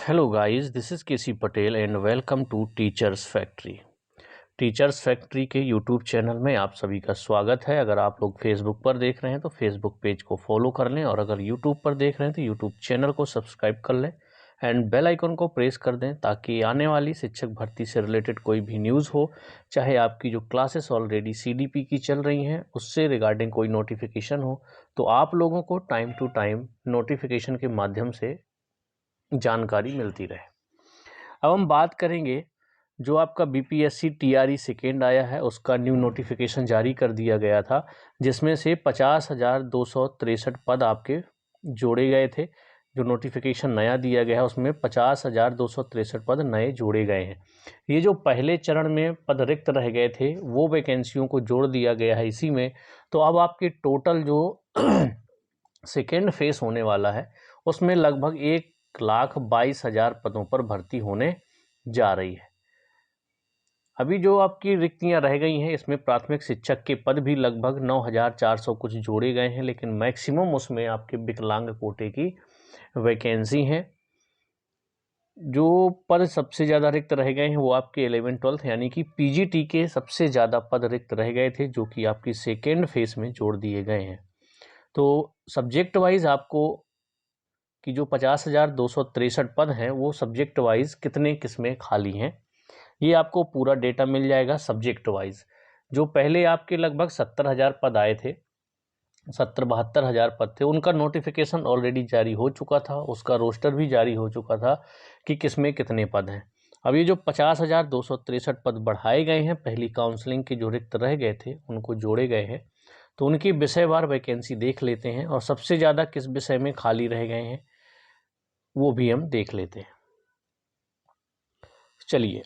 Hello guys, this is KC Patel and welcome to Teachers Factory। Teachers factory के YouTube channel में आप सभी का स्वागत है। अगर आप लोग फेसबुक पर देख रहे हैं तो फेसबुक पेज को फॉलो कर लें और अगर यूट्यूब पर देख रहे हैं तो यूट्यूब चैनल को सब्सक्राइब कर लें एंड बेल आइकन को प्रेस कर दें ताकि आने वाली शिक्षक भर्ती से रिलेटेड कोई भी न्यूज़ हो, चाहे आपकी जो क्लासेस ऑलरेडी CDP की चल रही हैं उससे रिगार्डिंग कोई नोटिफिकेशन हो, तो आप लोगों को टाइम टू टाइम नोटिफिकेशन के माध्यम से जानकारी मिलती रहे। अब हम बात करेंगे जो आपका BPSC TRE सेकेंड आया है उसका न्यू नोटिफिकेशन जारी कर दिया गया था, जिसमें से 50,263 पद आपके जोड़े गए थे। जो नोटिफिकेशन नया दिया गया है उसमें 50,263 पद नए जोड़े गए हैं। ये जो पहले चरण में पद रिक्त रह गए थे वो वैकेंसियों को जोड़ दिया गया है इसी में। तो अब आपके टोटल जो सेकेंड फेस होने वाला है उसमें लगभग 1,22,000 पदों पर भर्ती होने जा रही है। अभी जो आपकी रिक्तियां रह गई हैं इसमें प्राथमिक शिक्षक के पद भी लगभग 9,400 कुछ जोड़े गए हैं, लेकिन मैक्सिमम उसमें आपके विकलांग कोटे की वैकेंसी हैं। जो पद सबसे ज़्यादा रिक्त रह गए हैं वो आपके 11-12 यानी कि PGT के सबसे ज़्यादा पद रिक्त रह गए थे, जो कि आपकी सेकेंड फेस में जोड़ दिए गए हैं। तो सब्जेक्ट वाइज आपको कि जो 50,263 पद हैं वो सब्जेक्ट वाइज कितने किस्में खाली हैं ये आपको पूरा डेटा मिल जाएगा सब्जेक्ट वाइज। जो पहले आपके लगभग 70,000 पद आए थे, 70-72,000 पद थे, उनका नोटिफिकेशन ऑलरेडी जारी हो चुका था, उसका रोस्टर भी जारी हो चुका था कि किसमें कितने पद हैं। अब ये जो 50,263 पद बढ़ाए गए हैं, पहली काउंसलिंग के जो रिक्त रह गए थे उनको जोड़े गए हैं, तो उनकी विषयवार वैकेंसी देख लेते हैं और सबसे ज़्यादा किस विषय में खाली रह गए हैं वो भी हम देख लेते हैं। चलिए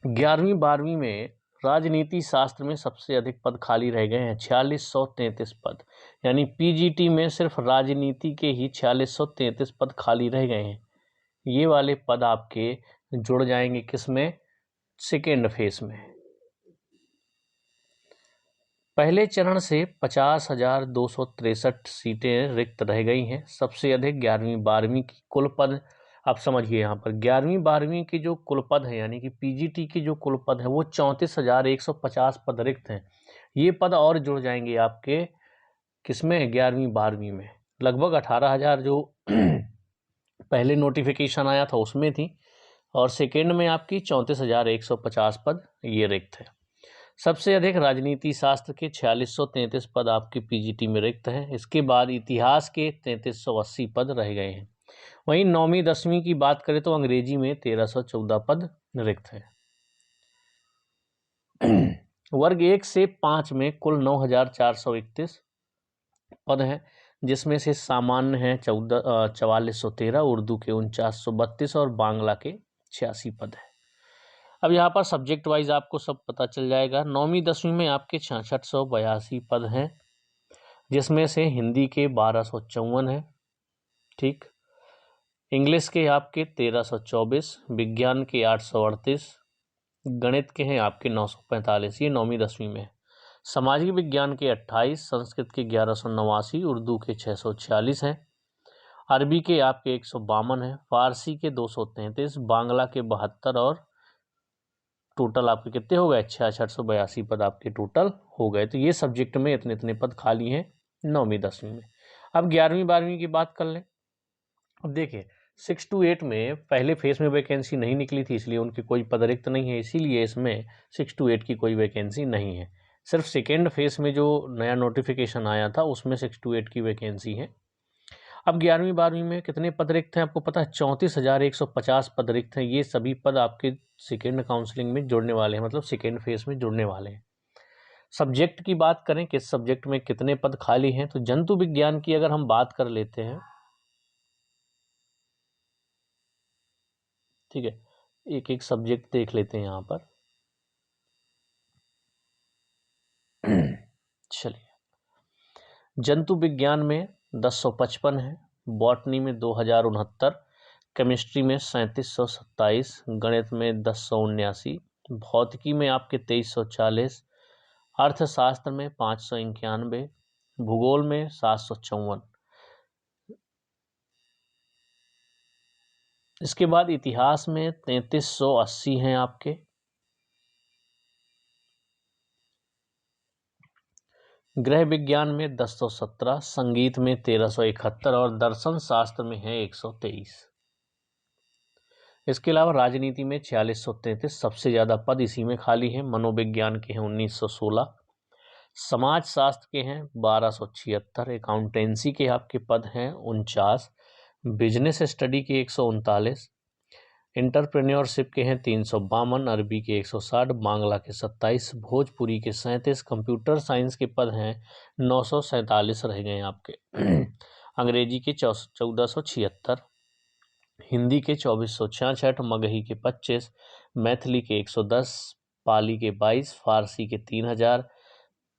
11वीं 12वीं में राजनीति शास्त्र में सबसे अधिक पद खाली रह गए हैं, 4633 पद, यानी PGT में सिर्फ राजनीति के ही 4633 पद खाली रह गए हैं। ये वाले पद आपके जुड़ जाएंगे किसमें? सेकेंड फेस में। पहले चरण से 50,263 सीटें रिक्त रह गई हैं। सबसे अधिक 11वीं 12वीं की कुल पद, आप समझिए यहाँ पर 11वीं 12वीं के जो कुल पद हैं यानी कि PGT के जो कुल पद हैं वो 34,150 पद रिक्त हैं। ये पद और जुड़ जाएंगे आपके किसमें? 11वीं 12वीं में। लगभग 18,000 जो पहले नोटिफिकेशन आया था उसमें थी और सेकेंड में आपकी 34,150 पद ये रिक्त है। सबसे अधिक राजनीति शास्त्र के 4633 पद आपके PGT में रिक्त हैं। इसके बाद इतिहास के 3380 पद रह गए हैं। वहीं 9वीं 10वीं की बात करें तो अंग्रेजी में 1314 पद रिक्त हैं। वर्ग 1 से 5 में कुल 9,431 पद हैं, जिसमें से सामान्य हैं 4413, उर्दू के 4932 और बांग्ला के 86 पद हैं। अब यहाँ पर सब्जेक्ट वाइज आपको सब पता चल जाएगा। 9वीं 10वीं में आपके 6682 पद हैं, जिसमें से हिंदी के 1254 हैं, ठीक, इंग्लिश के आपके 1324, विज्ञान के 838, गणित के हैं आपके 945, ये 9वीं 10वीं में है। सामाजिक विज्ञान के 28, संस्कृत के 1189, उर्दू के 646 हैं, अरबी के आपके 152 हैं, फारसी के 233, बांग्ला के 72 और टोटल आपके कितने हो गए? 6682 पद आपके टोटल हो गए। तो ये सब्जेक्ट में इतने इतने पद खाली हैं 9वीं 10वीं में। अब 11वीं 12वीं की बात कर लें। अब देखिए 6 to 8 में पहले फेस में वैकेंसी नहीं निकली थी, इसलिए उनकी कोई पद रिक्त नहीं है, इसीलिए इसमें 6 to 8 की कोई वैकेंसी नहीं है। सिर्फ सेकेंड फेस में जो नया नोटिफिकेशन आया था उसमें 6 to 8 की वैकेंसी है। अब 11वीं 12वीं में कितने पद रिक्त हैं आपको पता है? 34,150 पद रिक्त हैं। ये सभी पद आपके सेकेंड काउंसलिंग में जुड़ने वाले हैं, मतलब सेकेंड फेज में जुड़ने वाले हैं। सब्जेक्ट की बात करें किस सब्जेक्ट में कितने पद खाली हैं, तो जंतु विज्ञान की अगर हम बात कर लेते हैं, ठीक है, एक एक सब्जेक्ट देख लेते हैं यहाँ पर। चलिए, जंतु विज्ञान में 1055 है, बॉटनी में 2069, केमिस्ट्री में 3727, गणित में 1079, भौतिकी में आपके 2340, अर्थशास्त्र में 591, भूगोल में 754। इसके बाद इतिहास में 3380 हैं आपके। गृह विज्ञान में 1017, संगीत में 1371 और दर्शन शास्त्र में है 123। इसके अलावा राजनीति में 4633, सबसे ज़्यादा पद इसी में खाली हैं। मनोविज्ञान के हैं 1916, समाज शास्त्र के हैं 1276, अकाउंटेंसी के आपके पद हैं 49, बिजनेस स्टडी के 139, इंटरप्रेन्योरशिप के हैं 352, अरबी के 160, बांग्ला के 27, भोजपुरी के 37, कंप्यूटर साइंस के पद हैं 947 रह गए आपके। अंग्रेजी के 1476, हिंदी के 2466, मगही के 25, मैथिली के 110, पाली के 22, फारसी के 3000,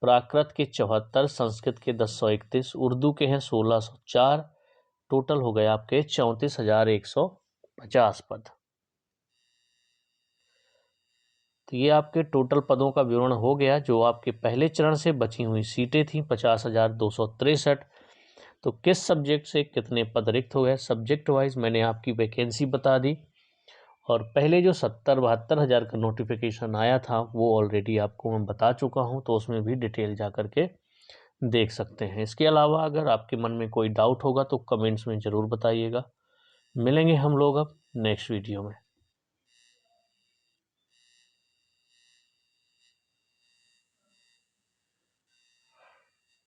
प्राकृत के 74, संस्कृत के 1031, उर्दू के हैं 1604। टोटल हो गए आपके 34,150 पद। तो ये आपके टोटल पदों का विवरण हो गया, जो आपके पहले चरण से बची हुई सीटें थी 50,263। तो किस सब्जेक्ट से कितने पद रिक्त हो गए, सब्जेक्ट वाइज मैंने आपकी वैकेंसी बता दी। और पहले जो 70-72 हज़ार का नोटिफिकेशन आया था वो ऑलरेडी आपको मैं बता चुका हूँ, तो उसमें भी डिटेल जा करके देख सकते हैं। इसके अलावा अगर आपके मन में कोई डाउट होगा तो कमेंट्स में ज़रूर बताइएगा। मिलेंगे हम लोग अब नेक्स्ट वीडियो में।